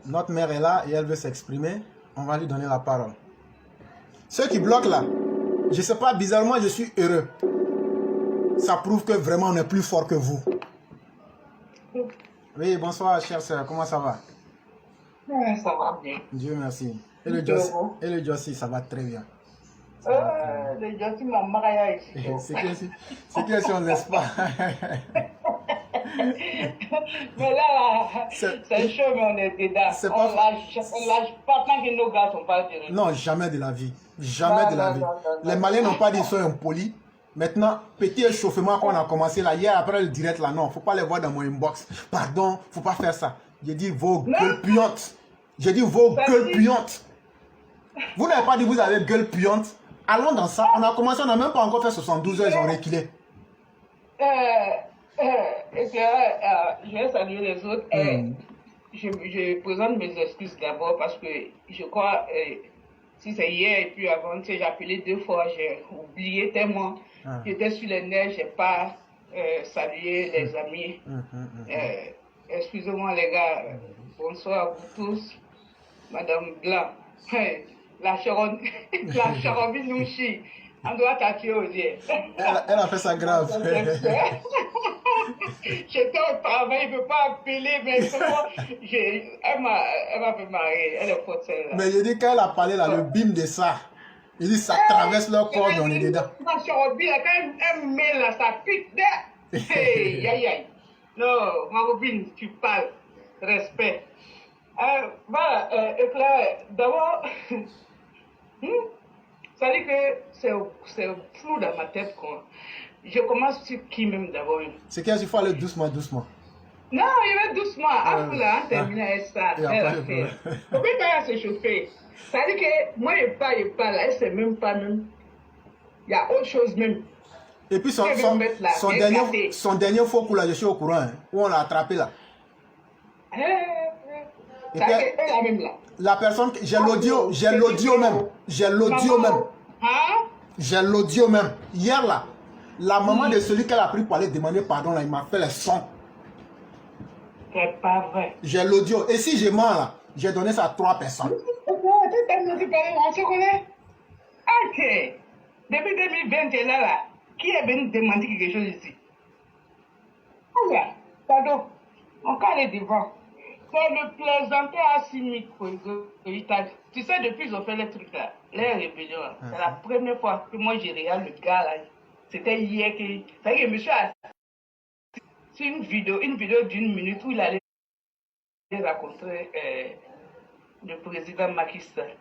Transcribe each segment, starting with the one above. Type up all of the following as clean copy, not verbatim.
Notre mère est là et elle veut s'exprimer. On va lui donner la parole. Ceux qui bloquent là, je ne sais pas, bizarrement, je suis heureux. Ça prouve que vraiment on est plus fort que vous. Oui, bonsoir, chère sœur, comment ça va? Ça va bien. Dieu merci. Et le Jossi, ça va très bien. Le Jossi m'a marié ici. C'est question, n'est-ce pas? Mais là, c'est chaud, mais on est dedans. On lâche pas tant que nos gars sont pas tirés. Non, jamais de la vie. Jamais de la vie. Les Maliens n'ont pas dit qu'ils sont impolis. Maintenant, petit échauffement qu'on a commencé là, hier après le direct là, non, faut pas les voir dans mon inbox. Pardon, faut pas faire ça. J'ai dit vos gueules puantes. J'ai dit vos gueules puantes. Vous n'avez pas dit vous avez gueule puante. Allons dans ça. On a commencé, on n'a même pas encore fait 72 heures, ils ont reculé. Je vais saluer les autres. Je présente mes excuses d'abord parce que je crois, si c'est hier et puis avant, j'ai appelé 2 fois, j'ai oublié tellement. J'étais sur les nerfs, je n'ai pas salué les amis. Excusez-moi les gars, bonsoir à vous tous. Madame Blanc, la charobie nous chie. On doit t'attirer aux yeux. Elle a fait ça grave. J'étais au travail, je ne peux pas appeler, mais elle m'a fait marrer. Elle est forte celle-là. Mais je dis quand elle a parlé là, le bim de ça. Il dit ça traverse leur corps, on est dedans. La charobie, quand elle met là, ça pique. Hey, aïe, aïe. Non, ma copine, tu parles. Respect. Voilà, d'abord, ça dit que c'est flou dans ma tête. Quoi. Je commence sur qui même d'abord. C'est qu'il faut aller doucement, doucement. Non, il va doucement. Après, on termine avec ça. Faut pas s'échauffer. Ça dit que moi, je parle là, c'est même pas même. Il y a autre chose même. Et puis son dernier faux coup là, je suis au courant, hein, où on l'a attrapé là. Et puis, la personne, j'ai l'audio même. J'ai l'audio même. Hier là, la maman de celui qu'elle a pris pour aller demander pardon là, il m'a fait les sons. C'est pas vrai. J'ai l'audio. Et si je mens là, j'ai donné ça à 3 personnes. On se connaît. Ok. Depuis 2020 là, qui est venu demander quelque chose ici? Oh là, pardon. On peut aller devant. C'est le plaisanter à Simic. Tu sais, depuis ils ont fait les trucs là, les rébellions là. C'est la première fois que moi j'ai regardé le gars là. C'était hier que. C'est que monsieur a. C'est une vidéo d'1 minute où il allait rencontrer le président Macky Sall.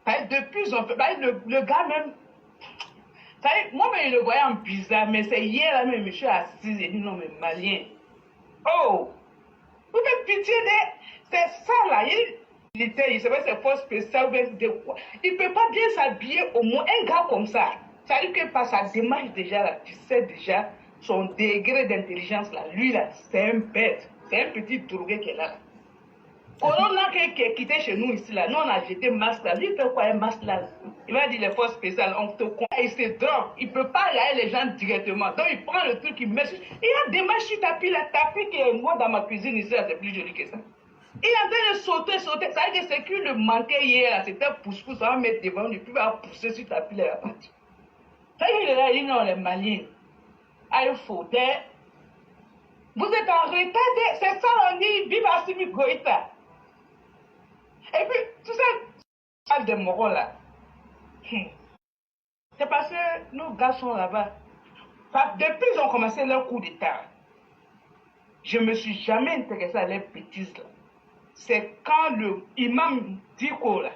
Depuis ils ont fait. Le gars même. Moi-même, je le voyais en bizarre, mais c'est hier là, même monsieur assis, j'ai dit non, mais malien. Oh! Vous faites pitié c'est ça là. Il se fait ses forces spéciales, de quoi. Il ne peut pas bien s'habiller au moins. Un gars comme ça, ça veut dire que par sa démarche déjà là, tu sais déjà son degré d'intelligence là. Lui là, c'est un bête. C'est un petit drogué qui est là. Corona qui est quitté chez nous ici là, nous on a jeté masque là. Lui il fait quoi un masque là? Il va dire les forces spéciales, on te croit, il se drogue. Il ne peut pas regarder les gens directement. Donc il prend le truc, il met sur. Il y a des matchs sur tapis là, tapis qui est moi dans ma cuisine ici là, c'est plus joli que ça. Il est en train de sauter. Ça veut dire que c'est qu'il le manquait hier là, c'était pousse-pousse, on va mettre devant lui, puis il va pousser sur tapis là. Ça il est là, il dit non, les Maliens. Ah, il faut. Vous êtes en retard, c'est ça on dit, vive Assimi Goïta. Et puis, tout ça, de Moro là, c'est parce que nos gars sont là-bas. Depuis qu'ils ont commencé leur coup d'État, je ne me suis jamais intéressé à leurs bêtises là. C'est quand le imam Diko là,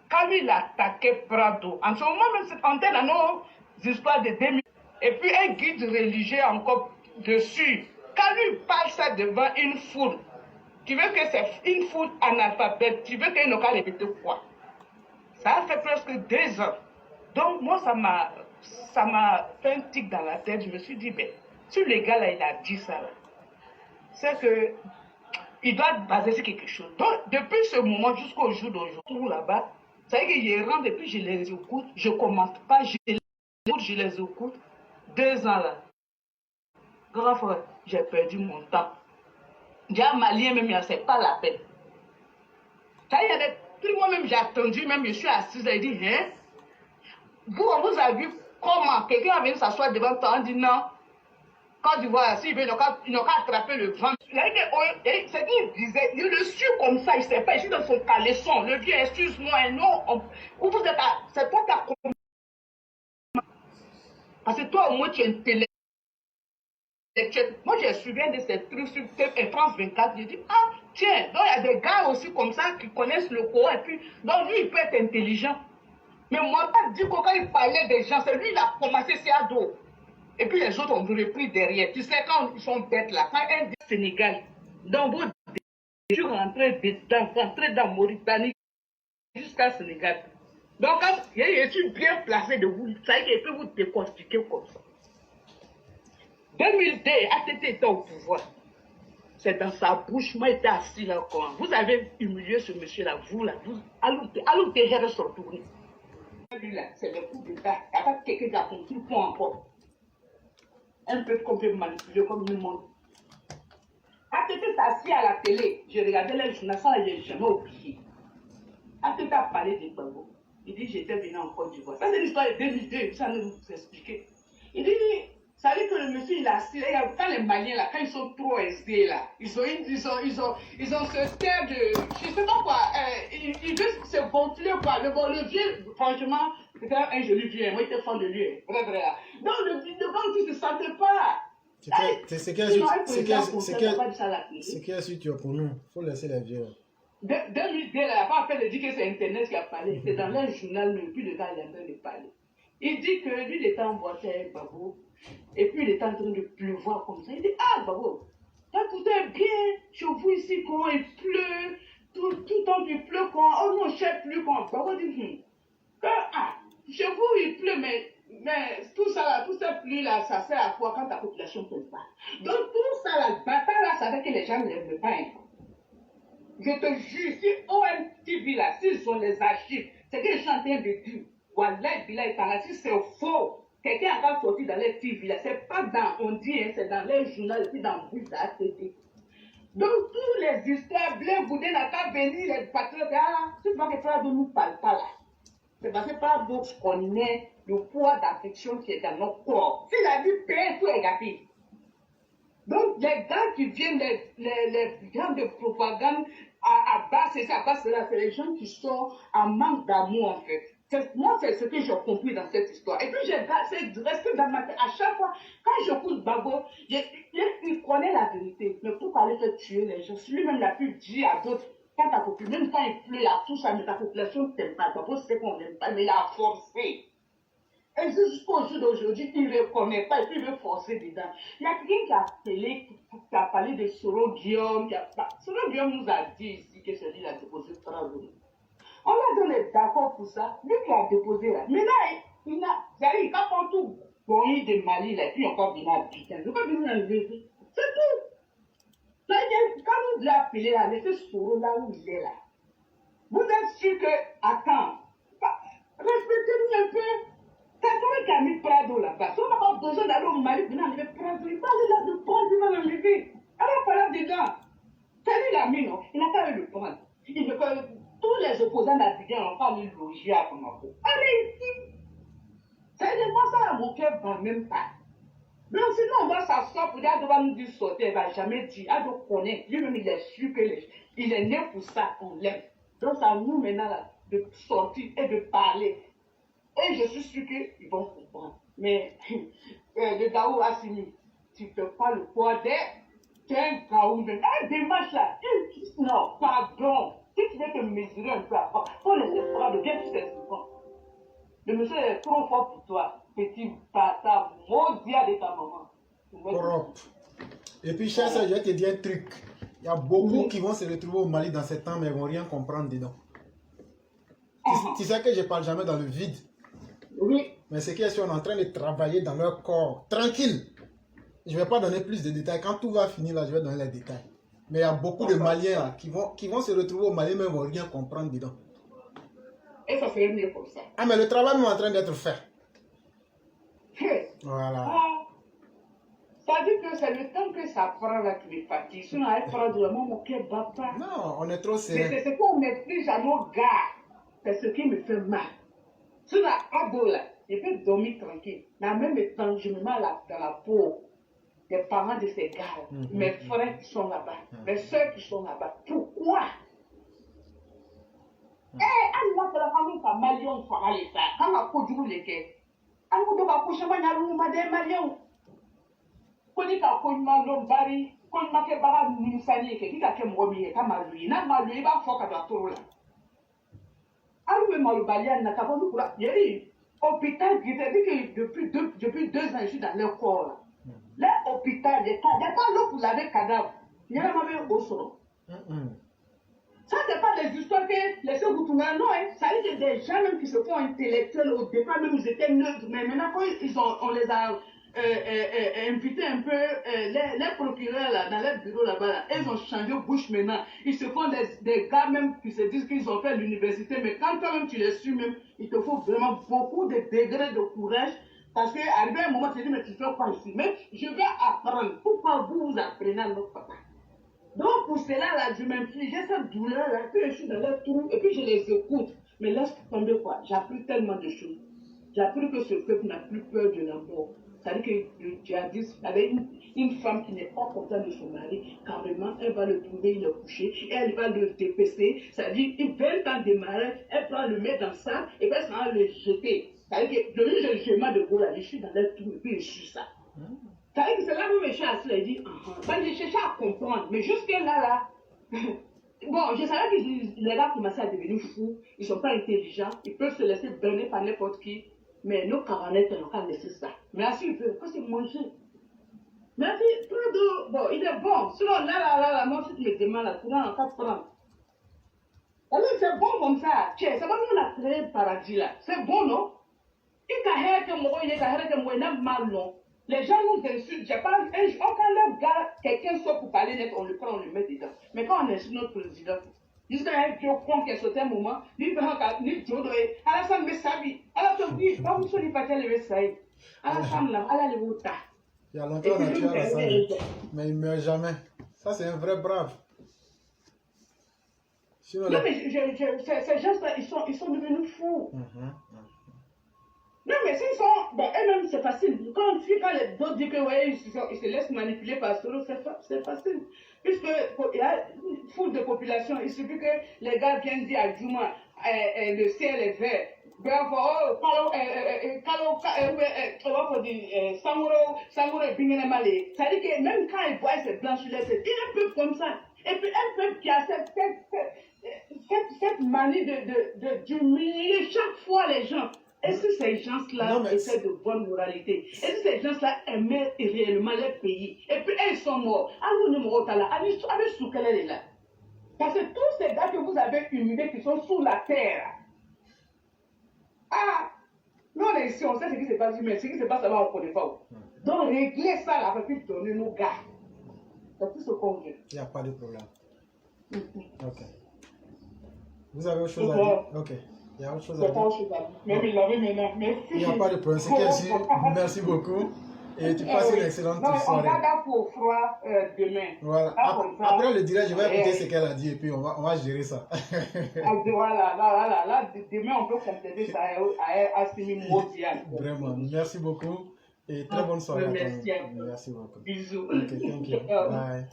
quand lui il attaquait Prado, en ce moment même c'est en tête à nos histoires de 2000, et puis un guide religieux encore dessus, quand lui parle ça devant une foule, tu veux que c'est une foule analphabète, tu veux qu'il n'ait qu'à répéter quoi? Ça a fait presque 2 ans. Donc moi ça m'a fait un tic dans la tête, je me suis dit, ben, si le gars là il a dit ça là, c'est que il doit baser sur quelque chose. Donc, depuis ce moment jusqu'au jour d'aujourd'hui, là-bas, c'est que je rentre et puis je les écoute, je ne commente pas, je les écoute. 2 ans là. Grand frère, j'ai perdu mon temps. Déjà, malien, même, c'est pas la peine. Ça, il y a des trucs, moi-même, j'ai attendu, même, je suis assise, j'ai dit, hein? Vous, on vous a vu comment quelqu'un va venir s'asseoir devant toi, on dit non. Quand tu vois, s'il veut, il n'a qu'à attraper le vent. C'est qu'il disait, il le suit comme ça, il ne sait pas, il est dans son caleçon. Le vieux, excuse-moi, non, vous êtes c'est toi qui as compris. Parce que toi, au moins, tu es intellectuel. Moi, j'ai suivi un de ces trucs sur France 24. J'ai dit, ah, tiens, donc il y a des gars aussi comme ça qui connaissent le Coran. Et puis, donc lui, il peut être intelligent. Mais moi, pas dit que quand il parlait des gens, c'est lui, il a commencé ses ados. Et puis les autres ont repris derrière. Tu sais, quand ils sont bêtes là, quand un du Sénégal, dans vos je rentrais dans Mauritanie jusqu'à Sénégal. Donc, quand je suis bien placé de vous, ça y est, je peux vous décortiquer comme ça. 2002, ATT était au pouvoir. C'est dans sa bouche, moi j'étais assis là encore. Vous avez humilié ce monsieur-là, vous là, vous, allons déjà se retourner. Lui là, c'est le coup d'État. Il n'y a pas quelqu'un qui a compris le point encore. Un peu qu'on peut manipuler comme le monde. ATT s'est assis à la télé. Je regardais les journaux, ça je n'ai jamais oublié. ATT a parlé de Gbagbo. Il dit j'étais venu en Côte d'Ivoire. Ça c'est l'histoire de 2002, ça ne vous expliquer. Il dit, ça veut dire que le monsieur il a assis, quand les Maliens là, quand ils sont trop aisés là, ils ont ce terre de, je sais pas quoi, ils veulent se gonfler quoi. Le vieux, franchement, c'était un joli vieux, moi j'étais fan de lui, vrai vrai là. Donc le gars il se sentait pas. C'est quel suite pour nous. Il faut laisser les vieux. 2002, il n'a pas fait de dire que c'est Internet qui a parlé. C'est dans le journal, mais puis le gars il est en train de parler. Il dit que lui, il était en voiture avec Gbagbo. Et puis il était en train de pleuvoir comme ça. Il dit, ah Gbagbo, écoutez bien, chez vous ici, quand il pleut, tout le temps il pleut quand, oh non, je ne sais plus quand. Gbagbo dit, chez vous il pleut, mais tout ça là, tout cette pluie là, ça sert à quoi quand ta population ne peut pas. Donc tout ça là, le bataille là, ça fait que les gens ne lèvent pas. Je te jure, si OMTV là, s'ils ont les archives, c'est que je suis en train de dire, Wallah, si c'est faux, quelqu'un a pas sorti dans les TV là, c'est pas dans, on dit, hein, c'est dans les journaux, et puis dans le ATT. Donc, toutes les histoires, Blé Goudé n'a pas venu, les patriotes, c'est pas que Prado ne nous parle pas là. C'est parce que Prado connaît le poids d'affection qui est dans notre corps. S'il a dit paix, tout est gâté. Donc, les gars qui viennent, les gens de propagande à bas, c'est ça, c'est les gens qui sont en manque d'amour, en fait. Moi, c'est ce que j'ai compris dans cette histoire. Et puis, c'est resté dans ma tête. À chaque fois, quand j'écoute Gbagbo, il connaît la vérité. Mais pourquoi aller faire tuer les gens? Lui-même, il a pu dire à d'autres, quand ta population, même quand il pleut, là, tout ça, mais ta population ne t'aime pas. Gbagbo sait qu'on n'aime pas, mais il a forcé. Et jusqu'au jour d'aujourd'hui, il ne reconnaît pas et puis il veut forcer dedans. Il y a quelqu'un qui a parlé de Soro Guillaume. Soro Guillaume nous a dit ici que celui-là a déposé 3 jours. On a donné d'accord pour ça. Lui qui a déposé là. Mais là, il a pas tout bonné de Mali là, et puis encore venu à Bikin. Il n'a pas venu à lever. C'est tout. Ça, quand vous l'appelez là, laissez Soro là où il est là. Vous êtes sûr que, attends, respectez-nous un peu. C'est toi qui a mis Prado là-bas. Si on n'a pas besoin d'aller au Mali, il va enlever Prado. Il va aller là de prendre, il va l'enlever. Alors, pas là dedans. C'est lui l'a mis, non? Il n'a pas eu le prendre. Il veut que tous les opposants d'Abidjan n'ont pas mis le logis à Bamako. Allez ici. C'est de moi ça, mon cœur ne va même pas. Donc, sinon, on va s'asseoir pour dire, elle doit nous dire sortir, elle ne va jamais dire. Elle doit connaître. Lui-même, il est sûr qu'il est né pour ça, on l'aime. Donc, c'est à nous maintenant là, de sortir et de parler. Et je suis sûr qu'ils vont comprendre. Mais le Gaou Assimi, tu ne fais pas le poids des Gaou. Démarche là. Non, pardon. Si tu veux te mesurer un peu à part, il faut laisser prendre bien tout ces souvent. Le monsieur est trop fort pour toi. Petit bâtard, maudit de ta maman. Corrupte. Et puis, cher, je vais te dire un truc. Il y a beaucoup qui vont se retrouver au Mali dans ces temps, mais ils ne vont rien comprendre dedans. Tu sais que je ne parle jamais dans le vide. Oui. Mais c'est qu'ils sont en train de travailler dans leur corps. Tranquille. Je ne vais pas donner plus de détails. Quand tout va finir, là, je vais donner les détails. Mais il y a beaucoup de Maliens là, qui vont se retrouver au Mali, mais ils ne vont rien comprendre dedans. Et ça serait mieux comme ça. Ah, mais le travail est en train d'être fait. Voilà. Ça Ça dit que c'est le temps que ça prend là qui me fatigue. Sinon, elle prend vraiment mon cœur bat pas. Non, on est trop Mais serré. c'est ce qu'on explique à nos gars. C'est ce qui me fait mal. Sur la ado là, je peux dormir tranquille. Mais en même temps, je me mets dans la peau des parents de ces gars. Mes frères qui sont là-bas, mes soeurs qui sont là-bas. Pourquoi? Allah la famille pas malien fera les ça. Quand on a conduit les quais, on doit accoucher manialu madé malien. Quand il a connu malon bari, quand il m'a fait bara nisani que qui a fait momi ka malui, na malui ba foka da torola. Alu me malu balian na kabonu kula. Yeri hôpital qui te dit que depuis 2 ans je suis dans le corps. L'hôpital, il y a pas l'eau pour laver cadavre. Il y a même au sol. Ça, c'est pas des histoires que les gens vous tournent. Non, hein. Ça veut dire des gens même qui se font intellectuels au départ, même ils étaient neutres. Mais maintenant, quand on les a invités un peu, les procureurs là, dans leur bureau là-bas, là, ils ont changé bouche maintenant. Ils se font des gars même qui se disent qu'ils ont fait l'université. Mais quand toi-même tu les suis même, il te faut vraiment beaucoup de degrés de courage. Parce qu'arrivé un moment, tu te dis, mais tu fais quoi ici? Mais je vais apprendre. Pourquoi vous apprenez à notre papa? Donc, pour cela, là, je m'infligeais cette douleur-là, puis je suis dans leur trou, et puis je les écoute. Mais laisse tomber quoi? J'ai appris tellement de choses. J'ai appris que ce peuple n'a plus peur de la mort. C'est-à-dire que le djihadiste, avec une femme qui n'est pas contente de son mari, carrément, elle va le trouver, il est couché, et elle va le dépecer. C'est-à-dire, il 20 ans de mariage, elle va le mettre dans ça, et puis elle va le jeter. C'est-à-dire que le jugement de Gola, je suis dans leur trou, et puis je suis ça. C'est-à-dire que c'est là où mes chers assis, il dit, j'ai cherché à comprendre, mais jusque-là, bon, je savais que les gars commençaient à devenir fous, ils ne sont pas intelligents, ils peuvent se laisser berner par n'importe qui, mais nos caranettes, on n'a pas laissé ça. Mais ainsi, ils peuvent, quand c'est manger. Mais puis, plein d'eau, bon, il est bon, sinon là, moi, si tu me demandes, là, tu n'as pas prendre. Alors, c'est bon comme ça, tiens, c'est pas nous, on a créé le paradis là, c'est bon, non? Il n'a mal, non? Les gens nous insultent. Quand leur gars, quelqu'un sort pour parler net, on le prend, on le met dedans. Mais quand on insulte notre président, jusqu'à un Dieu con qui a sauté un moment, lui, Dieu doit à la femme de sa vie. À la femme, lui, pas vous soyez pas le Saïd. À la femme, là, à la lévota. Il y a longtemps on a tué Alassane, mais il ne meurt jamais. Ça, c'est un vrai brave. Sinon, non, mais ces gens-là, ils sont devenus fous. Non, mais s'ils sont. Bon, eux-mêmes, c'est facile. Quand d'autres disent que ouais, ils se laissent manipuler par Solo, c'est facile. Puisque il y a une foule de population, il suffit que les gars viennent dire à Juma, le ciel est vert. Sangoro et Bingenamale. Ça dit que même quand ils voient ces blancs sur les têtes, il est un peu comme ça. Et puis un peuple qui a cette manie d'humilier chaque fois les gens. Est-ce que ces gens-là étaient de bonne moralité? Est-ce que ces gens-là aimaient réellement leur pays? Et puis, ils sont morts. Parce que tous ces gars que vous avez humiliés qui sont sous la terre. Nous, on est ici, on sait ce qui se passe, mais ce qui se passe là-bas, on ne connaît pas. Donc, régler ça là, puis donner nos gars. C'est tout ce qu'on veut. Il n'y a pas de problème. Ok. Vous avez autre chose à dire? Ok. Il y a autre chose à dire. Même il l'avait maintenant. Merci. Il n'y a pas de problème. C'est qu'elle merci beaucoup. Et tu passes une excellente soirée. On va pour froid demain. Voilà. Après le direct, je vais écouter ce qu'elle a dit et puis on va gérer ça. Voilà. Là, demain, on peut compléter ça à Simi Modial. Vraiment. Merci beaucoup. Et très bonne soirée. Merci beaucoup. Bisous. Ok, thank you. Bye.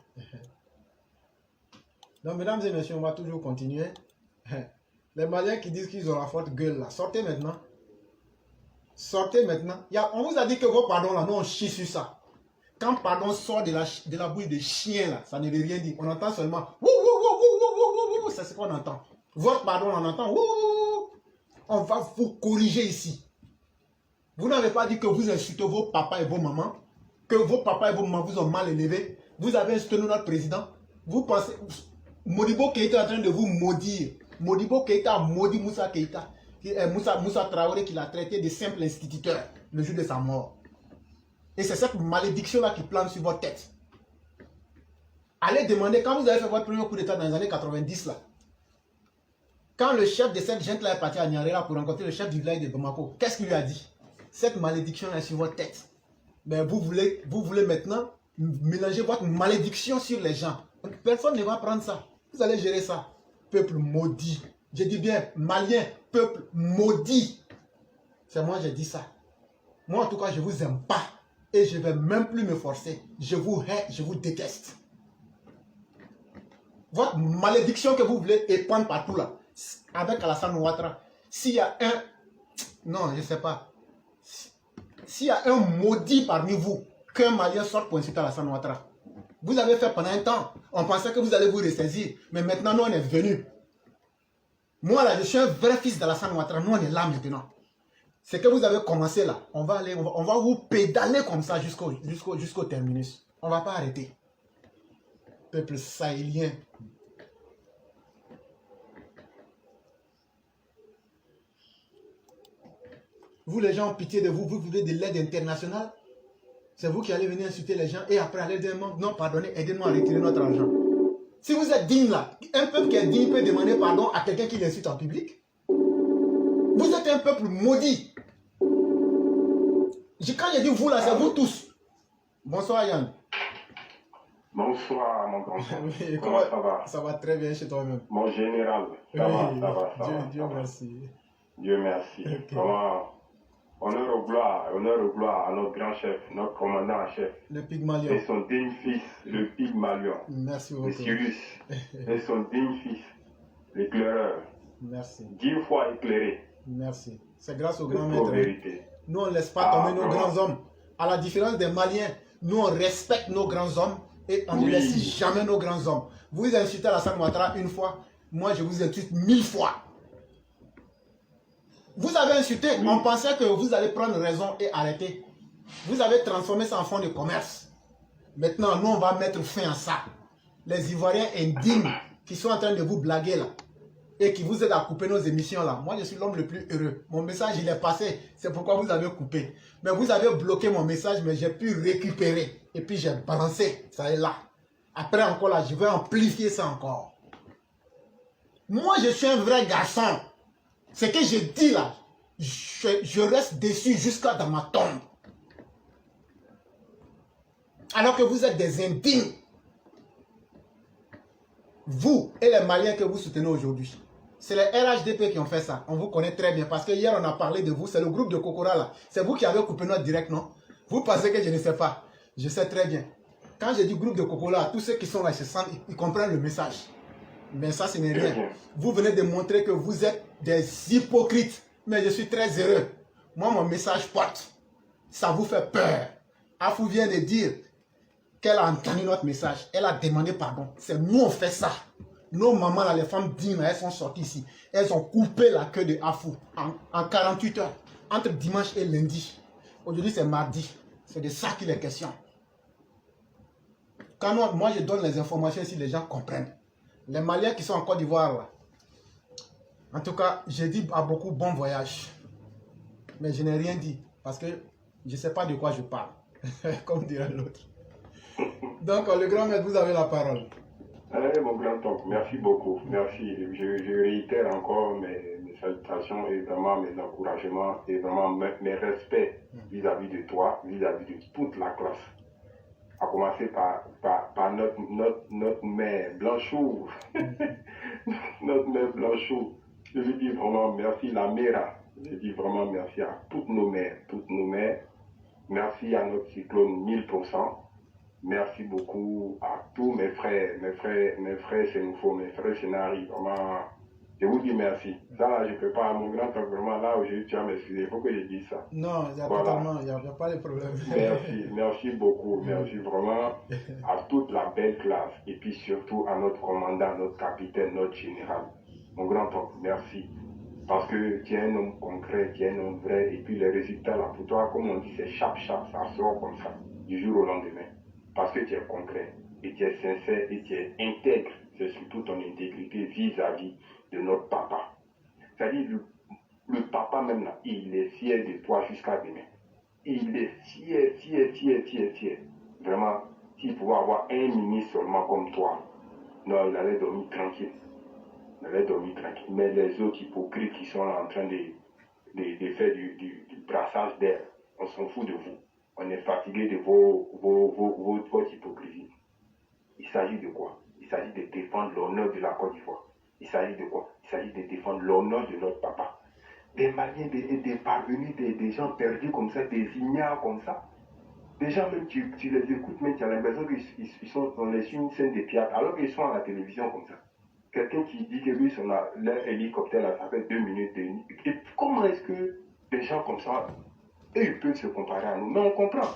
Donc, mesdames et messieurs, on va toujours continuer. Les Maliens qui disent qu'ils ont la forte gueule là, sortez maintenant. Sortez maintenant. On vous a dit que vos pardons là, nous on chie sur ça. Quand pardon sort de la bouche de chien là, ça ne veut rien dire. On entend seulement wou wou wou wou wou wou, c'est ce qu'on entend. Votre pardon on entend wou wou. On va vous corriger ici. Vous n'avez pas dit que vous insultez vos papas et vos mamans, que vos papas et vos mamans vous ont mal élevés. Vous avez insulté notre président. Vous pensez Modibo Keïta est en train de vous maudire. Modibo Keïta a maudit Moussa Keïta. Moussa Traoré qui l'a traité de simple instituteur le jour de sa mort. Et c'est cette malédiction-là qui plane sur votre tête. Allez demander, quand vous avez fait votre premier coup d'état dans les années 90, là, quand le chef de cette gente-là est parti à Nyarela pour rencontrer le chef du village de Bamako, qu'est-ce qu'il lui a dit? Cette malédiction est sur votre tête. Mais vous voulez maintenant mélanger votre malédiction sur les gens. Personne ne va prendre ça. Vous allez gérer ça. Peuple maudit. Je dis bien, malien, peuple maudit. C'est moi, j'ai dit ça. Moi, en tout cas, je ne vous aime pas. Et je ne vais même plus me forcer. Je vous hais, je vous déteste. Votre malédiction que vous voulez épandre partout là, avec Alassane Ouattara, s'il y a un... Non, je ne sais pas. S'il y a un maudit parmi vous, qu'un Malien sorte pour insulter Alassane Ouattara. Vous avez fait pendant un temps. On pensait que vous allez vous ressaisir. Mais maintenant, nous, on est venus. Moi, là, je suis un vrai fils d'Alassane Ouattara. Nous, on est là maintenant. Ce que vous avez commencé là, on va vous pédaler comme ça jusqu'au terminus. On ne va pas arrêter. Peuple sahélien. Vous, les gens, ont pitié de vous. Vous vivez de l'aide internationale. C'est vous qui allez venir insulter les gens et après aller dire non, pardonnez, aidez-nous à retirer notre argent. Si vous êtes digne là, un peuple qui est digne peut demander pardon à quelqu'un qui l'insulte en public. Vous êtes un peuple maudit. Quand j'ai dit vous là, c'est vous tous. Bonsoir Yann. Bonsoir mon grand. Oui, comment ça va? Ça va très bien chez toi-même. Mon général, ça va. Dieu merci. Dieu merci. Okay. Vraiment, honneur au gloire à notre grand chef, notre commandant en chef. Le Pygmalion. Et son digne fils, le Pygmalion. Merci beaucoup. Le Sirius. Et son digne fils, l'éclaireur. Merci. 10 fois éclairé. Merci. C'est grâce au grand maître. Vérité. Nous, on ne laisse pas tomber nos grands hommes. À la différence des Maliens, nous, on respecte nos grands hommes et on ne laisse jamais nos grands hommes. Vous insultez Alassane Ouattara une fois, moi, je vous insulte 1000 fois. Vous avez insulté, on pensait que vous allez prendre raison et arrêter. Vous avez transformé ça en fonds de commerce. Maintenant, nous, on va mettre fin à ça. Les Ivoiriens indignes qui sont en train de vous blaguer là et qui vous aident à couper nos émissions là. Moi, je suis l'homme le plus heureux. Mon message, il est passé. C'est pourquoi vous avez coupé. Mais vous avez bloqué mon message, mais j'ai pu récupérer. Et puis, j'ai balancé. Ça est là. Après, encore là, je vais amplifier ça encore. Moi, je suis un vrai garçon. Ce que je dis là, je reste déçu jusqu'à dans ma tombe. Alors que vous êtes des indignes. Vous et les Maliens que vous soutenez aujourd'hui. C'est les RHDP qui ont fait ça. On vous connaît très bien. Parce que hier, on a parlé de vous. C'est le groupe de Kokora là. C'est vous qui avez coupé notre direct, non? Vous pensez que je ne sais pas. Je sais très bien. Quand j'ai dit groupe de Kokora, tous ceux qui sont là, ils comprennent le message. Mais ça, ce n'est rien. Vous venez de montrer que vous êtes des hypocrites. Mais je suis très heureux. Moi, mon message porte. Ça vous fait peur. Afou vient de dire qu'elle a entendu notre message. Elle a demandé pardon. C'est nous, on fait ça. Nos mamans, là, les femmes dignes, elles sont sorties ici. Elles ont coupé la queue de Afou en 48 heures. Entre dimanche et lundi. Aujourd'hui, c'est mardi. C'est de ça qu'il est question. Quand moi, je donne les informations ici, les gens comprennent. Les Maliens qui sont en Côte d'Ivoire, là. En tout cas, j'ai dit à beaucoup bon voyage. Mais je n'ai rien dit. Parce que je ne sais pas de quoi je parle. Comme dirait l'autre. Donc, le grand maître, vous avez la parole. Allez, mon grand oncle, merci beaucoup. Merci. Je réitère encore mes salutations et vraiment mes encouragements et vraiment mes respects vis-à-vis de toi, vis-à-vis de toute la classe. À commencer par notre mère Blanchot. Notre mère Blanchot. Je lui dis vraiment merci, la mère. Je dis vraiment merci à toutes nos mères, toutes nos mères. Merci à notre cyclone 1000%. Merci beaucoup à tous mes frères Sénoufo, mes frères Sénari. Vraiment, je vous dis merci. Ça là, je ne peux pas, mon grand temps, vraiment là, aujourd'hui, tu vas m'excuser. Il faut que je dise ça. Non, il n'y a, voilà. a pas de problème. Merci beaucoup. Merci vraiment à toute la belle classe. Et puis surtout à notre commandant, notre capitaine, notre général. Mon grand oncle, merci. Parce que tu es un homme concret, tu es un homme vrai. Et puis les résultats là, pour toi, comme on dit, c'est chape, ça sort comme ça, du jour au lendemain. Parce que tu es concret, et tu es sincère, et tu es intègre. C'est surtout ton intégrité vis-à-vis de notre papa. C'est-à-dire, le papa même là, il est fier de toi jusqu'à demain. Il est fier. Vraiment, s'il pouvait avoir un ministre seulement comme toi, non, il allait dormir tranquille. Mais les autres hypocrites qui sont en train de faire du brassage d'air, on s'en fout de vous. On est fatigué de votre hypocrisie. Il s'agit de quoi? Il s'agit de défendre l'honneur de la Côte d'Ivoire. Il s'agit de quoi? Il s'agit de défendre l'honneur de notre papa. Des Maliens, des parvenus, des gens perdus comme ça, des ignares comme ça. Des gens, même tu les écoutes, même tu as l'impression qu'ils sont sur une scène de théâtre, alors qu'ils sont à la télévision comme ça. Quelqu'un qui dit que lui, leur hélicoptère, là, ça fait 2 minutes. Et comment est-ce que des gens comme ça, eux, ils peuvent se comparer à nous? Mais on comprend.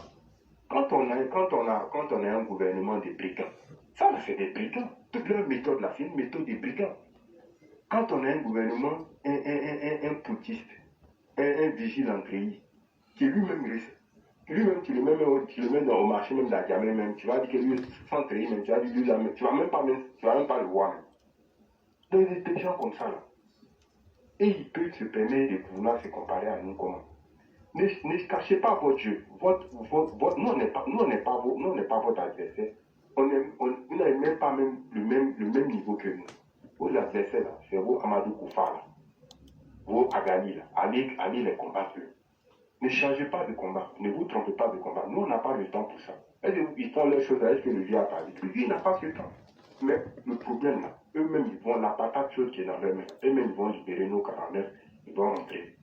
Quand on a un gouvernement de brigands, ça, c'est des brigands. Toute leur méthode, là, c'est une méthode des brigands. Quand on a un gouvernement, un putiste, un vigilante pays, qui lui-même, tu le mets au marché même d'Adjamé, même, tu vas dire que lui, sans treillis, même, tu vas dire, lui, tu vas même pas le voir. Même. Donc, des gens comme ça, là. Et ils peuvent se permettre de vouloir se comparer à nous comment? Ne cachez pas votre jeu. Nous, on n'est pas votre adversaire. Vous n'avez même pas le même niveau que nous. Vos adversaires, là, c'est vos Amadou Koufa, là, vos Agali, là. Allez les combattre. Ne changez pas de combat. Ne vous trompez pas de combat. Nous, on n'a pas le temps pour ça. Ils font leurs choses avec ce que le vieux a parlé. Le vieux n'a pas ce temps. Mais le problème, là, eux-mêmes, ils vont, la patate chaude qui est dans leurs mains, eux-mêmes, ils vont libérer nos 49, ils vont rentrer.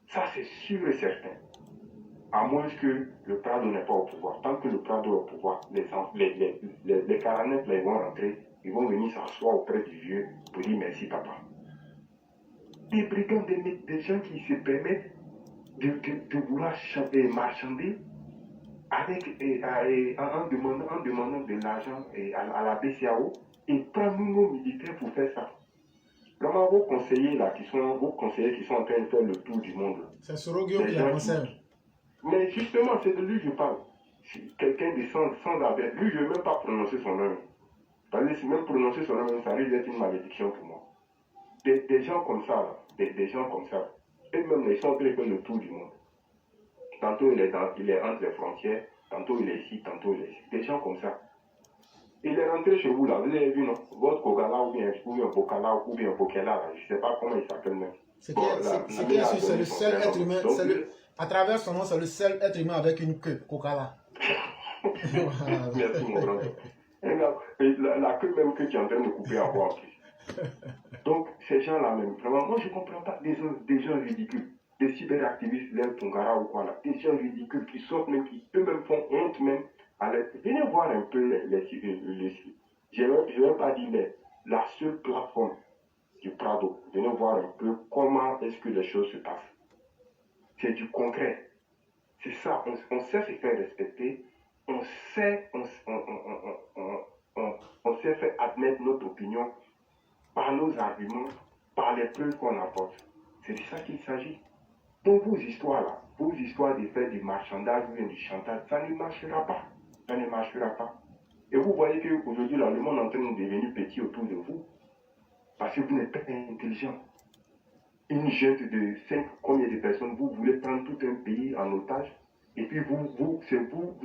Ça, c'est sûr et certain. À moins que le Prado n'est pas au pouvoir. Tant que le Prado est au pouvoir, les 49, là, ils vont rentrer, ils vont venir s'asseoir auprès du vieux pour dire merci, papa. Des brigands, des gens qui se permettent de vouloir marchander avec, en demandant de l'argent à la BCAO et prendre nos militaires pour faire ça. Vraiment, vos conseillers qui sont en train de faire le tour du monde. C'est Sorogio qui a conseillé. Mais justement, c'est de lui que je parle. Quelqu'un de sans averse. Lui, je ne vais même pas prononcer son nom. Parce que si même prononcer son nom, ça risque d'être une malédiction pour moi. Des gens comme ça, là, des gens comme ça, eux-mêmes, ils sont en train de faire le tour du monde. Tantôt, il est entre les frontières, tantôt, il est ici, tantôt, il est ici. Des gens comme ça. Il est rentré chez vous, là, vous avez vu, non? Votre Kogala ou bien un Bokala ou bien un Bokela, là, je ne sais pas comment il s'appelle même. C'est le seul être humain, à travers son nom, c'est le seul être humain avec une queue, Kokala. Merci, mon grand. La queue même que tu es en train de couper en bois en plus. Donc, ces gens-là même, vraiment, moi je ne comprends pas des gens ridicules, des cyberactivistes, les Tongara ou quoi là, des gens ridicules qui sortent même, qui eux-mêmes font honte même à l'aide. Venez voir un peu je ne vais pas dire la seule plateforme du Prado. Venez voir un peu comment est-ce que les choses se passent. C'est du concret. C'est ça, on sait se faire respecter, on sait faire admettre notre opinion par nos arguments, par les preuves qu'on apporte. C'est de ça qu'il s'agit. Donc vos histoires là, vos histoires de faire du marchandage ou bien du chantage, ça ne marchera pas. Ça ne marchera pas. Et vous voyez qu'aujourd'hui, là, le monde est en train de devenir petit autour de vous, parce que vous n'êtes pas intelligent. Une junte de 5 combien de personnes, vous voulez prendre tout un pays en otage, et puis vous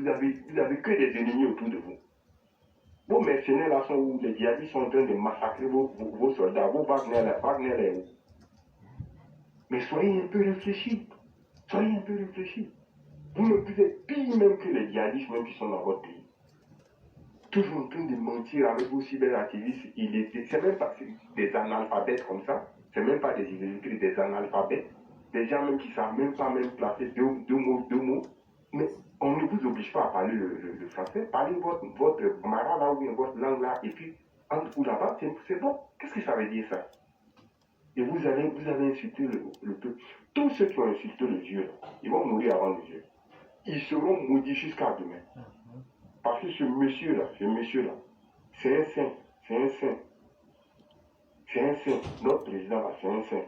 avez que des ennemis autour de vous. Vos mercenaires là sont où? Les djihadistes sont en train de massacrer vos soldats, vos Wagner est où? Mais soyez un peu réfléchis. Soyez un peu réfléchis. Vous êtes pire même que les djihadistes même qui sont dans votre pays. Toujours en train de mentir avec vos cyberactivistes. C'est même pas des analphabètes comme ça. C'est même pas des illettrés, des analphabètes. Des gens même qui ne savent même pas placer deux mots. Mais on ne vous oblige pas à parler le français. Parlez votre mara là ou bien votre langue là. Et puis, entre vous là-bas, c'est bon. Qu'est-ce que ça veut dire ça? Et vous allez insulter le peuple. Tous ceux qui ont insulté le Dieu, ils vont mourir avant le Dieu. Ils seront maudits jusqu'à demain. Parce que ce monsieur-là, c'est un saint. C'est un saint. Notre président là, c'est un saint.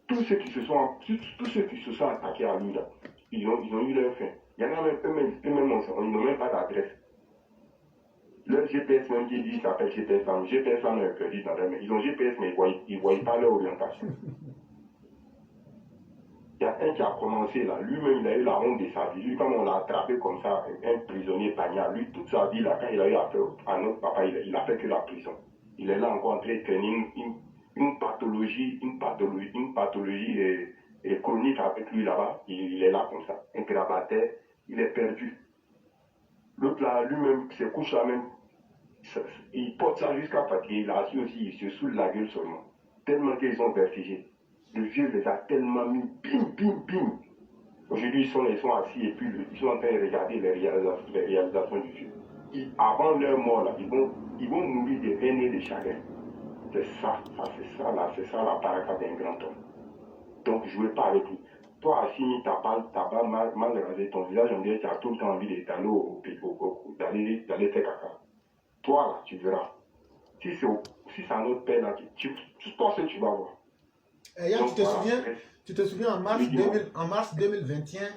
Tous ceux qui se sont attaqués à lui là, ils ont eu leur fin. Il y en a même eux-mêmes, ils n'ont même pas d'adresse. Leur GPS même qui dit qu'il s'appelle GPS, GPS là n'est perdu dans leur main. Ils ont GPS mais ils ne voient pas leur orientation. Il y a un qui a commencé là, lui-même il a eu la honte de sa vie. Lui, comme on l'a attrapé comme ça, un prisonnier pagnard, lui toute sa vie là, quand il a eu affaire à notre papa, il a fait que la prison. Il est là encore en train de traîner une pathologie chronique avec lui là-bas. Il est là comme ça, un grabataire, il est perdu. L'autre là, lui-même, ses couches là même, il porte ça jusqu'à fatiguer. Il a assis aussi, il se saoule la gueule seulement. Tellement qu'ils ont vertigé. Le vieux les a tellement mis, bim, bim, bim. Aujourd'hui, ils sont assis et puis ils sont en train de regarder les réalisations du vieux. Avant leur mort, là, ils vont mourir de haine et de chagrin. C'est ça la baraka d'un grand homme. Donc, jouez pas avec lui. Toi, Assimi, t'as pas mal rasé ton visage, on dirait que tu as tout le temps envie d'aller faire caca. Toi, là, tu verras. Si c'est un autre père, là, toi seul, tu vas voir. Et Yann, Donc, tu te souviens en mars 2021,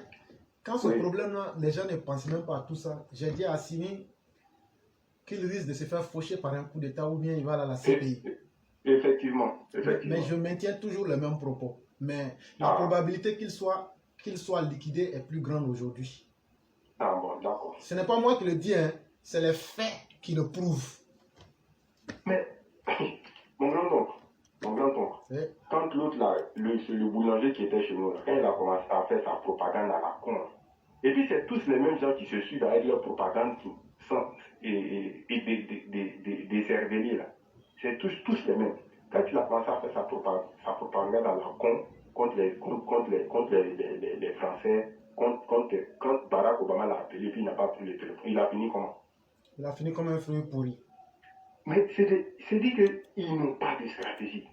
quand ce Oui. problème-là, les gens ne pensaient même pas à tout ça. J'ai dit à Assimi qu'il risque de se faire faucher par un coup d'État ou bien il va à la CPI. Effectivement. Mais je maintiens toujours les mêmes propos. Mais la probabilité qu'il soit liquidé est plus grande aujourd'hui. Ah bon, d'accord. Ce n'est pas moi qui le dis, hein, c'est les faits qui le prouvent. Mais, mon grand-oncle, Oui. quand l'autre là, le boulanger qui était chez nous, là, quand il a commencé à faire sa propagande à la con, et puis c'est tous les mêmes gens qui se suivent avec leur propagande et des cerveliers là. C'est tous les mêmes. Quand il a commencé à faire sa propagande à la con contre les Français, quand Barack Obama l'a appelé, puis il n'a pas pris le téléphone, il a fini comment? Il a fini comme un fruit pourri. Mais c'est dit qu'ils n'ont pas de stratégie.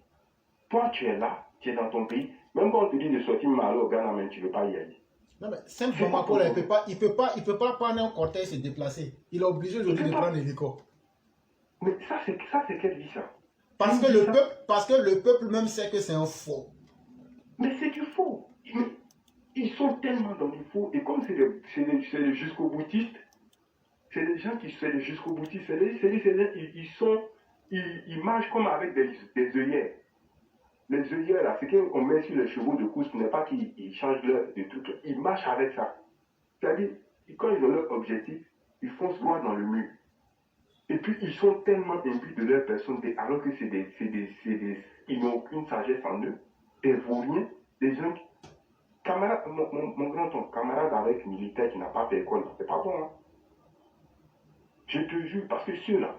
Toi, tu es là, tu es dans ton pays. Même quand on te dit de sortir mal au Ghana, même tu ne veux pas y aller. Non, mais simple Bamako, il ne peut pas prendre un cortège et se déplacer. Il est obligé aujourd'hui de prendre l'hélico. Mais ça, c'est quelle vie, ça? Parce que le peuple même sait que c'est un faux. Mais c'est du faux. Ils sont tellement dans le faux. Et comme c'est des jusqu'au boutistes, c'est des gens qui sont des jusqu'au boutistes. Ils marchent comme avec des œillères. Les œillères, là, c'est qu'on met sur les chevaux de course, ce n'est pas qu'ils changent de truc. Ils marchent avec ça. C'est-à-dire, quand ils ont leur objectif, ils foncent droit dans le mur. Et puis, ils sont tellement imbus de leur personne, alors que ils n'ont aucune sagesse en eux, des vauriens, des gens qui... Camarade, mon grand-oncle, camarade avec militaire qui n'a pas fait école, c'est pas bon, hein. Je te jure, parce que ceux-là,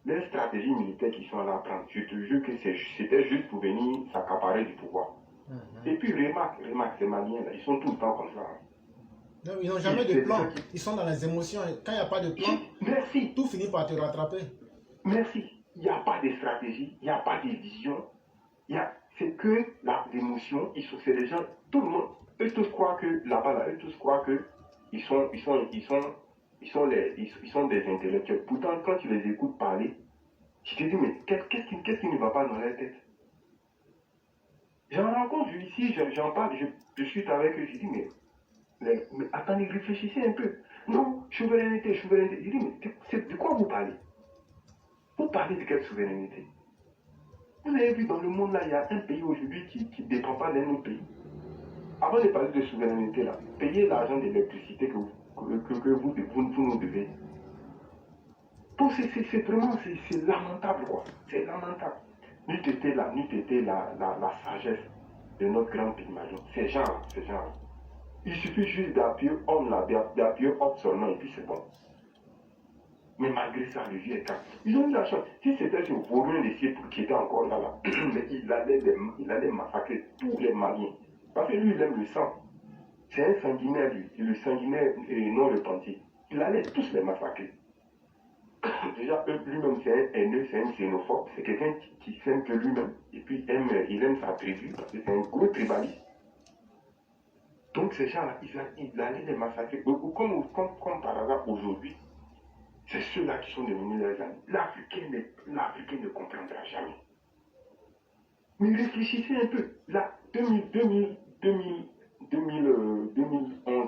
les stratégies militaires qui sont là à prendre, je te jure que c'était juste pour venir s'accaparer du pouvoir. Et puis remarque, ces Maliens, là, ils sont tout le temps comme ça. Hein. Non, ils n'ont jamais de plan. Ils sont dans les émotions. Quand il n'y a pas de plan, merci. Tout finit par te rattraper. Merci. Il n'y a pas de stratégie, il n'y a pas de vision. C'est que l'émotion, c'est des gens, tout le monde, eux tous croient que là-bas, là, eux tous croient que ils sont des intellectuels. Pourtant, quand tu les écoutes parler, tu te dis, mais qu'est-ce qui ne va pas dans leur tête? J'en rencontre ici, j'en parle, je suis avec eux, je dis, mais attendez, réfléchissez un peu. Non, souveraineté. Je dis, mais de quoi vous parlez? Vous parlez de quelle souveraineté? Vous avez vu dans le monde là, il y a un pays aujourd'hui qui ne dépend pas d'un autre pays. Avant de parler de souveraineté là, payez l'argent d'électricité que vous nous devez. Donc c'est vraiment, c'est lamentable quoi. C'est lamentable. N'eût été la sagesse de notre grand Pygmalion. Ces gens-là. Il suffit juste d'appuyer homme là, d'appuyer homme seulement et puis c'est bon. Mais malgré ça, le vieux est calme. Ils ont eu la chance. Si c'était ce vaurien de Siècle qui était encore là, mais il allait massacrer tous les Maliens. Parce que lui, il aime le sang. C'est un sanguinaire, lui. Le sanguinaire non repenti. Il allait tous les massacrer. Déjà, lui-même, c'est un haineux, c'est un xénophobe. C'est quelqu'un qui s'aime que lui-même. Et puis, il aime sa tribu, parce que c'est un gros tribaliste. Donc, ces gens-là, il allait les massacrer. Comme par hasard, aujourd'hui, c'est ceux-là qui sont devenus leurs amis. L'Africain ne comprendra jamais. Mais réfléchissez un peu. Là, 2011,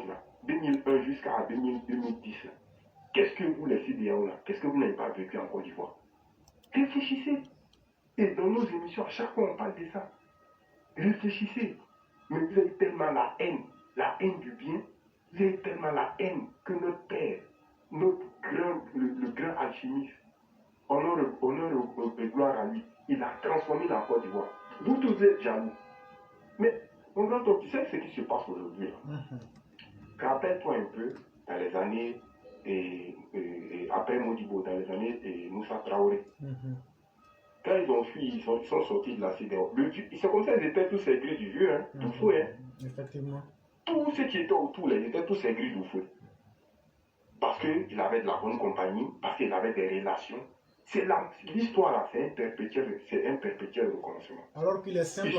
là, 2001 jusqu'à 2010, là, qu'est-ce que vous, les CDAO, là, qu'est-ce que vous n'avez pas vécu en Côte d'Ivoire? Réfléchissez. Et dans nos émissions, à chaque fois, on parle de ça. Réfléchissez. Mais vous avez tellement la haine du bien, vous avez tellement la haine que notre père, le grand alchimiste, honneur et gloire à lui, il a transformé la Côte d'Ivoire. Vous tous êtes jaloux. Mais, mon grand-oncle, tu sais ce qui se passe aujourd'hui. Rappelle-toi un peu, dans les années, après Modibo, dans les années Moussa Traoré. Quand ils ont fui, ils sont sortis de la CEDEAO. C'est comme ça qu'ils étaient tous aigris du vieux, hein, tout fou, hein. Effectivement. Tous ceux qui étaient autour, ils étaient tous aigris du feu. Parce qu'il avait de la bonne compagnie, parce qu'il avait des relations. L'histoire là, c'est un perpétuel recommencement. Alors qu'il est simple,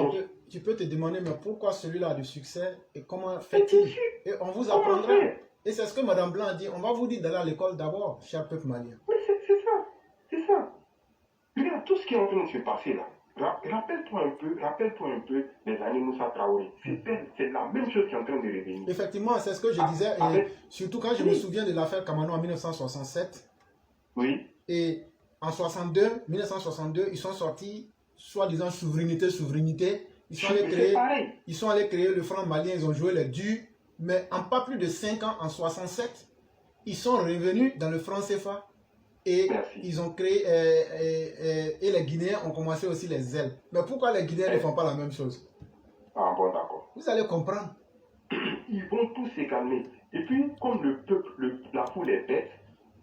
tu peux te demander, mais pourquoi celui-là a du succès et comment Mais bien fait-il? sûr. Et on vous Comment apprendra. faire? Et c'est ce que Madame Blanc a dit, on va vous dire d'aller à l'école d'abord, cher peuple malien. Oui, c'est ça. C'est ça. Regarde tout ce qui est en train de se passer là. Rappelle-toi un peu les années Moussa Traoré. C'est la même chose qui est en train de revenir. Effectivement, c'est ce que je disais, et surtout quand je me souviens de l'affaire Kamano en 1967. Oui. Et en 1962, ils sont sortis, soi-disant souveraineté. Ils sont allés créer le franc malien, ils ont joué les durs. Mais en pas plus de 5 ans, en 67, ils sont revenus dans le franc CFA. Et Merci. ils ont créé, et les Guinéens ont commencé aussi les ailes. Mais pourquoi les Guinéens ne font pas la même chose? Ah bon, d'accord. Vous allez comprendre. Ils vont tous se calmer. Et puis, comme le peuple, la foule est bête,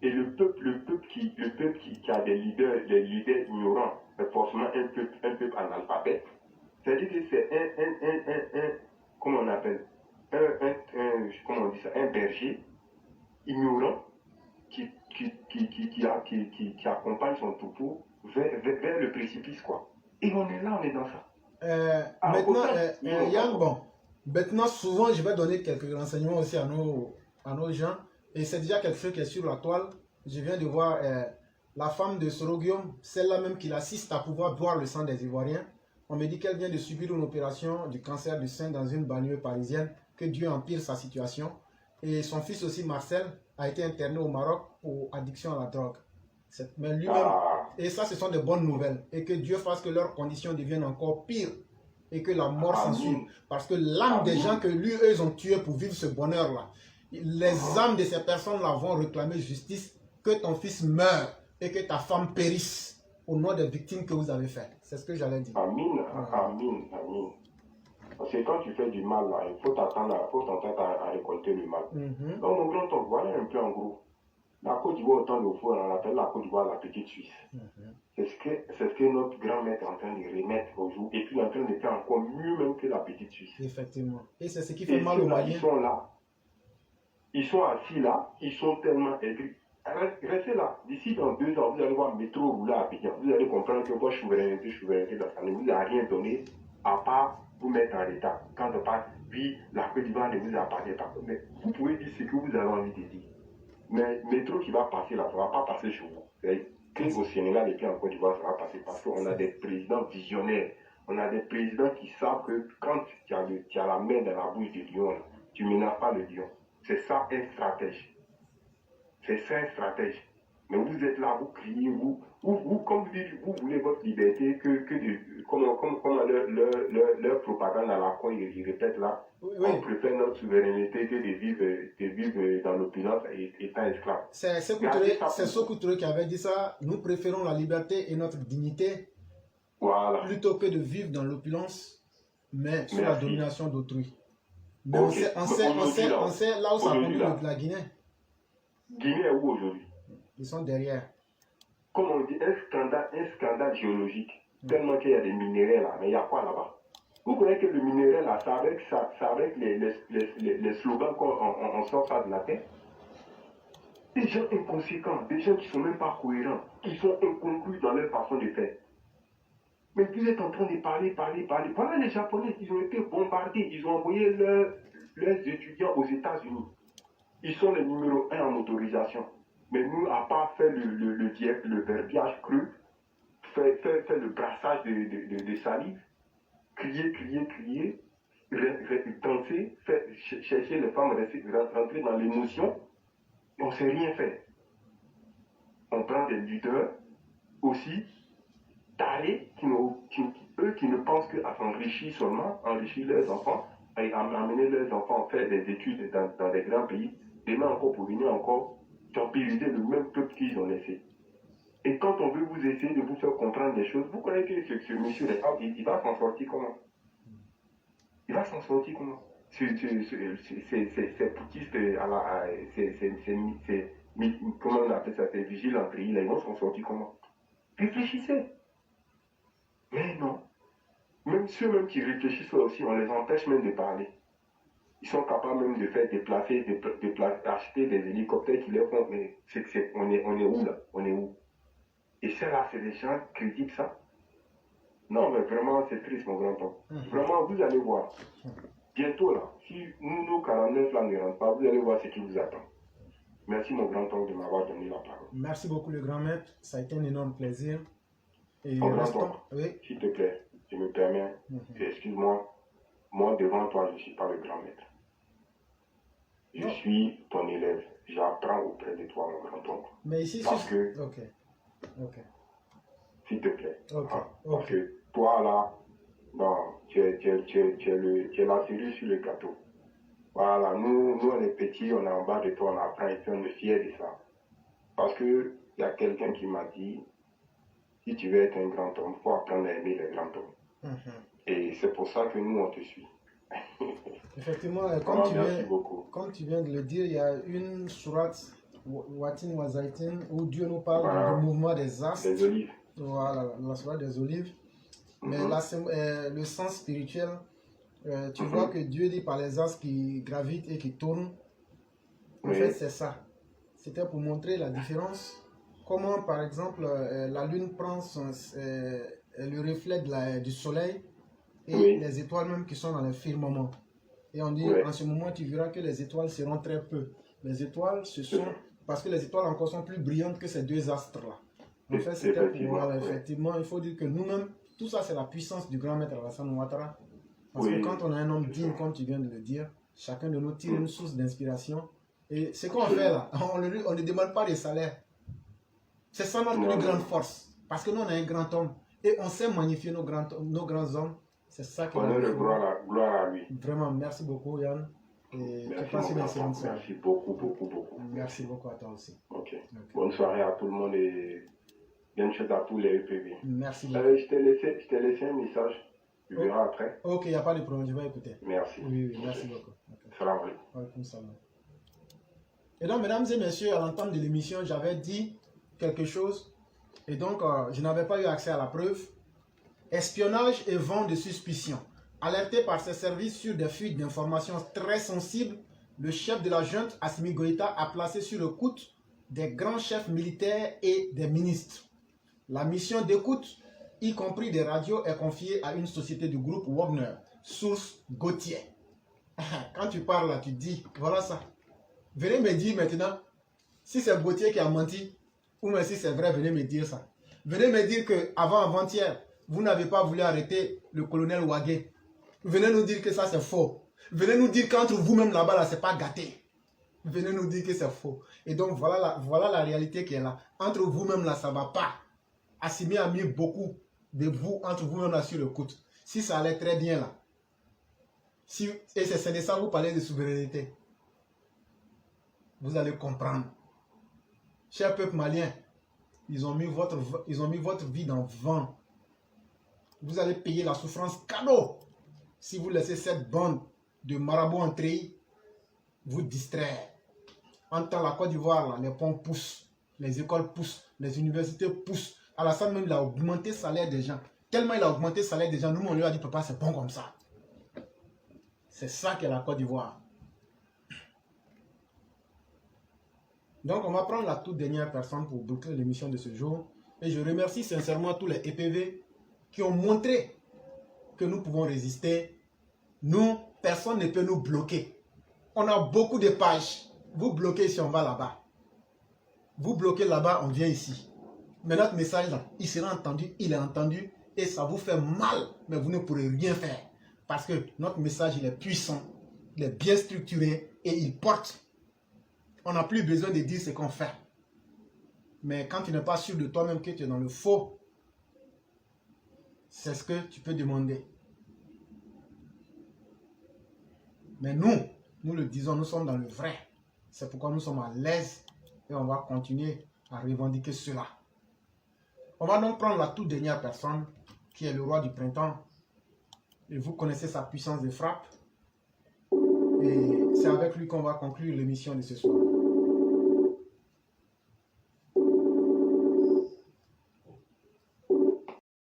et le peuple qui a des leaders ignorants, est forcément un peuple analphabète, c'est-à-dire que c'est comment on appelle, comment on dit ça, un berger ignorant qui accompagne son troupeau vers le précipice, quoi. Et on est là, on est dans ça. Maintenant, Yann, bon, maintenant, souvent, je vais donner quelques renseignements aussi à nos gens. Et c'est déjà quelque chose qui est sur la toile. Je viens de voir la femme de Soroguium, celle-là même qui l'assiste à pouvoir boire le sang des Ivoiriens. On me dit qu'elle vient de subir une opération du cancer du sein dans une banlieue parisienne. Que Dieu empire sa situation. Et son fils aussi, Marcel, a été interné au Maroc pour addiction à la drogue. Mais lui-même, et ça, ce sont de bonnes nouvelles. Et que Dieu fasse que leurs conditions deviennent encore pires. Et que la mort s'en suive. Parce que l'âme des gens que lui, eux, ont tués pour vivre ce bonheur-là, les âmes de ces personnes-là vont réclamer justice. Que ton fils meure et que ta femme périsse au nom des victimes que vous avez faites. C'est ce que j'allais dire. Amin, amin, amin. Parce que quand tu fais du mal, là, il faut t'attendre à récolter le mal. Donc, mon grand oncle, voilà un peu en gros. La Côte d'Ivoire, au temps de fou, on appelle la Côte d'Ivoire la petite Suisse. C'est ce que notre grand-mère est en train de remettre au jour. Et puis, il est en train de faire encore mieux même que la petite Suisse. Effectivement. Et c'est ce qui fait mal aux Maliens. Ils sont là. Ils sont assis là. Ils sont tellement aigris. Restez là. D'ici dans 2 ans, vous allez voir métro rouler à Abidjan. Vous allez comprendre que votre souveraineté, ça ne vous a rien donné à part vous mettre en état. Quand on parle, oui, la Côte d'Ivoire ne vous appartient pas. Mais vous pouvez dire ce que vous avez envie de dire. Mais le métro qui va passer là, ça ne va pas passer chez vous. Que au Sénégal et puis en Côte d'Ivoire, ça va passer parce qu'on a des présidents visionnaires. On a des présidents qui savent que quand tu as la main dans la bouche du lion, tu ne menaces pas le lion. C'est ça un stratège. C'est ça un stratège. Mais vous êtes là, vous criez, comme vous dites, vous voulez votre liberté, comme leur propagande à la con, ils répètent là, on préfère notre souveraineté que de vivre dans l'opulence et étant esclave. C'est Sékou Touré qui avait dit ça, nous préférons la liberté et notre dignité, voilà, plutôt que de vivre dans l'opulence, mais sous la domination d'autrui. Mais okay. on sait là où ça conduit la Guinée. Guinée est où aujourd'hui? Ils sont derrière. Comme on dit, un scandale géologique. Tellement qu'il y a des minéraux là, mais il y a quoi là-bas? Vous connaissez que le minéral là, c'est avec les slogans qu'on sort ça de la terre. Des gens inconséquents, des gens qui ne sont même pas cohérents, qui sont incongrus dans leur façon de faire. Mais vous êtes en train de parler. Voilà les Japonais, ils ont été bombardés, ils ont envoyé leurs étudiants aux États-Unis. Ils sont les numéros 1 en motorisation. Mais nous, à part faire le verbiage cru, faire le brassage de salive, crier, danser, chercher les femmes, rentrer dans l'émotion, on ne sait rien faire. On prend des leaders aussi, tarés, eux qui ne pensent qu'à s'enrichir seulement, enrichir leurs enfants, et amener leurs enfants à faire des études dans des grands pays, demain encore pour venir encore tempériser le même peuple qu'ils ont laissé. Et quand on veut vous essayer de vous faire comprendre des choses, vous connaissez que ce monsieur, il va s'en sortir comment? Il va s'en sortir comment? ces poutistes, comment on appelle ça, ces vigiles en pays, là, ils vont s'en sortir comment? Réfléchissez. Mais non. Même ceux même qui réfléchissent aussi, on les empêche même de parler. Ils sont capables même de faire acheter des hélicoptères qui les font. Mais on est où là? On est où? Et ça là, c'est des gens qui critiquent ça. Non, mais vraiment, c'est triste, mon grand-père. Vraiment, vous allez voir. Bientôt là, si nous 49 là ne rentrent pas, vous allez voir ce qui vous attend. Merci, mon grand-oncle, de m'avoir donné la parole. Merci beaucoup, le grand maître. Ça a été un énorme plaisir. Et Mon grand-oncle, oui. s'il te plaît, je me permets, excuse-moi, moi devant toi, je ne suis pas le grand maître. Je suis ton élève. J'apprends auprès de toi, mon grand-oncle. Mais ici, parce que, s'il te plaît, parce que toi là, non, tu es la cerise sur le gâteau. Voilà, nous on est petits, on est en bas de toi, on apprend et puis on est fiers de ça. Parce que il y a quelqu'un qui m'a dit, si tu veux être un grand homme, il faut apprendre à aimer les grands hommes. Et c'est pour ça que nous on te suit. Effectivement, comme tu viens de le dire, il y a une sourate, Watin Wazaitin, où Dieu nous parle du mouvement des astres. Des olives. Voilà, la sourate des olives. Mais là, le sens spirituel, tu vois que Dieu dit par les astres qui gravitent et qui tournent. En fait, c'est ça. C'était pour montrer la différence. Comment, par exemple, la lune prend le reflet du soleil et les étoiles même qui sont dans le firmament. Et on dit, en ce moment, tu verras que les étoiles seront très peu. Les étoiles, ce sont... Parce que les étoiles encore sont plus brillantes que ces deux astres-là. En fait, c'était pour... effectivement, il faut dire que nous-mêmes, tout ça, c'est la puissance du grand maître Alassane Ouattara. Parce que quand on a un homme digne, comme tu viens de le dire, chacun de nous tire une source d'inspiration. Et ce qu'on fait là, on ne demande pas de salaire. C'est ça notre plus grande force. Parce que nous, on est un grand homme. Et on sait magnifier nos grands hommes. C'est ça qui est gloire à lui. Vraiment, merci beaucoup, Yann. Et merci, tu passes une excellente soirée. Merci beaucoup. Merci beaucoup à toi aussi. Ok. Bonne soirée à tout le monde et bonne chose à tous les EPV. Merci beaucoup. Je t'ai laissé un message. Tu verras après. Ok, il n'y a pas de problème, je vais écouter. Merci. Oui, merci beaucoup. Salam alaikum. Et donc, mesdames et messieurs, à l'entente de l'émission, j'avais dit quelque chose et donc je n'avais pas eu accès à la preuve. Espionnage et vent de suspicion. Alerté par ses services sur des fuites d'informations très sensibles, le chef de la junte, Assimi Goïta, a placé sur l'écoute des grands chefs militaires et des ministres. La mission d'écoute, y compris des radios, est confiée à une société du groupe Wagner, source Gauthier. Quand tu parles là, tu dis, voilà ça. Venez me dire maintenant, si c'est Gauthier qui a menti, ou même si c'est vrai, venez me dire ça. Venez me dire qu'avant-hier, vous n'avez pas voulu arrêter le colonel Ouagué. Venez nous dire que ça c'est faux. Venez nous dire qu'entre vous-même là-bas, là, c'est pas gâté. Venez nous dire que c'est faux. Et donc voilà la réalité qui est là. Entre vous-même là, ça va pas. Assimi a mis beaucoup de vous entre vous-même là sur le coude. Si ça allait très bien là. Et c'est de ça vous parlez de souveraineté. Vous allez comprendre. Cher peuple malien, ils ont mis votre vie dans le vent. Vous allez payer la souffrance cadeau si vous laissez cette bande de marabouts en treillis vous distraire. En temps, la Côte d'Ivoire, les ponts poussent, les écoles poussent, les universités poussent. Alassane même, il a augmenté le salaire des gens. Tellement il a augmenté le salaire des gens, nous, on lui a dit, papa, c'est bon comme ça. C'est ça qu'est la Côte d'Ivoire. Donc, on va prendre la toute dernière personne pour boucler l'émission de ce jour. Et je remercie sincèrement tous les EPV qui ont montré que nous pouvons résister. Nous, personne ne peut nous bloquer. On a beaucoup de pages. Vous bloquez ici, on va là-bas. Vous bloquez là-bas, on vient ici. Mais notre message, là, il sera entendu, il est entendu. Et ça vous fait mal, mais vous ne pourrez rien faire. Parce que notre message, il est puissant, il est bien structuré et il porte. On n'a plus besoin de dire ce qu'on fait. Mais quand tu n'es pas sûr de toi-même que tu es dans le faux, c'est ce que tu peux demander. Mais nous le disons, nous sommes dans le vrai. C'est pourquoi nous sommes à l'aise et on va continuer à revendiquer cela. On va donc prendre la toute dernière personne qui est le roi du printemps. Et vous connaissez sa puissance de frappe. Et c'est avec lui qu'on va conclure l'émission de ce soir.